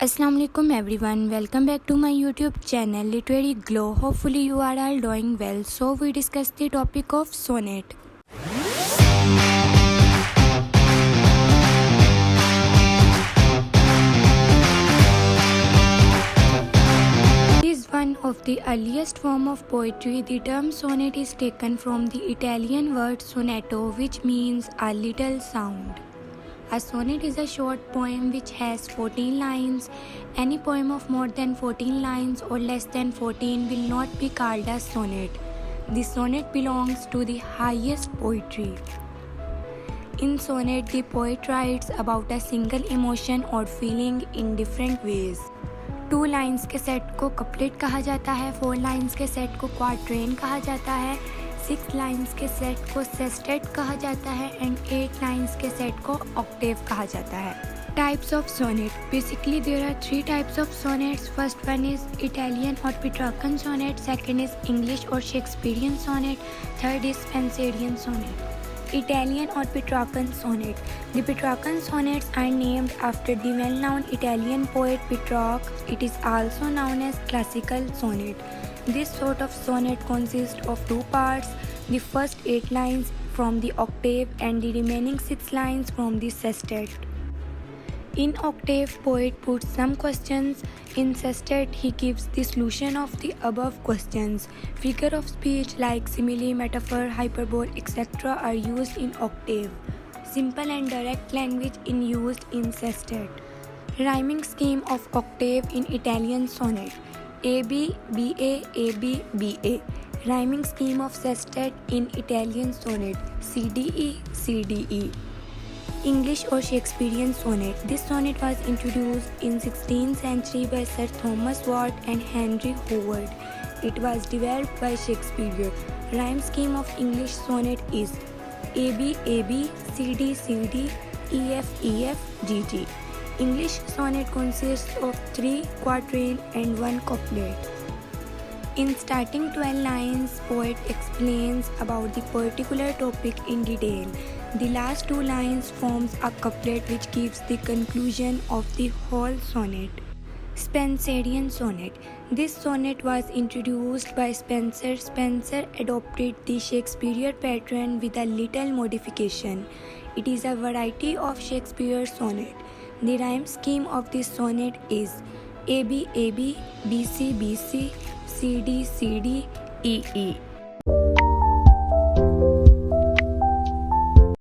Assalamu alaikum everyone, welcome back to my YouTube channel Literary Glow. Hopefully you are all doing well. So we discuss the topic of sonnet. It is one of the earliest form of poetry. The term sonnet is taken from the Italian word sonetto, which means a little sound. A sonnet is a short poem which has 14 lines. Any poem of more than 14 lines or less than 14 will not be called a sonnet. The sonnet belongs to the highest poetry. In sonnet, the poet writes about a single emotion or feeling in different ways. 2 lines के set को couplet कहा जाता है, 4 lines के set को quatrain कहा जाता है, 6 लाइन्स के सेट को सेस्टेट कहा जाता है एंड 8 लाइन्स के सेट को ऑक्टेव कहा जाता है. Types of sonnet. Basically there are 3 types of sonnets. First one is Italian or Petrarchan sonnet, second is English or Shakespearean sonnet, third is Spenserian sonnet. Italian or Petrarchan sonnet. The Petrarchan sonnets are named after the well-known Italian poet Petrarch. It is also known as classical sonnet. This sort of sonnet consists of 2 parts, the first 8 lines from the octave and the remaining 6 lines from the sestet. In octave, poet puts some questions. In sestet, he gives the solution of the above questions. Figure of speech like simile, metaphor, hyperbole, etc. are used in octave. Simple and direct language in used in sestet. Rhyming scheme of octave in Italian sonnet. AB, BA, AB, BA. Rhyming scheme of sestet in Italian sonnet. CDE, CDE. English or Shakespearean sonnet. This sonnet was introduced in 16th century by Sir Thomas Watt and Henry Howard. It was developed by Shakespeare. Rhyme scheme of English sonnet is AB, AB, CD, CD, EF, EF, GG. English sonnet consists of 3 quatrain and 1 couplet. In starting 12 lines, poet explains about the particular topic in detail. The last 2 lines forms a couplet which gives the conclusion of the whole sonnet. Spenserian sonnet. This sonnet was introduced by Spenser. Spenser adopted the Shakespeare pattern with a little modification. It is a variety of Shakespeare's sonnet. The rhyme scheme of this sonnet is AB, AB, BC, BC, CD, CD, EE.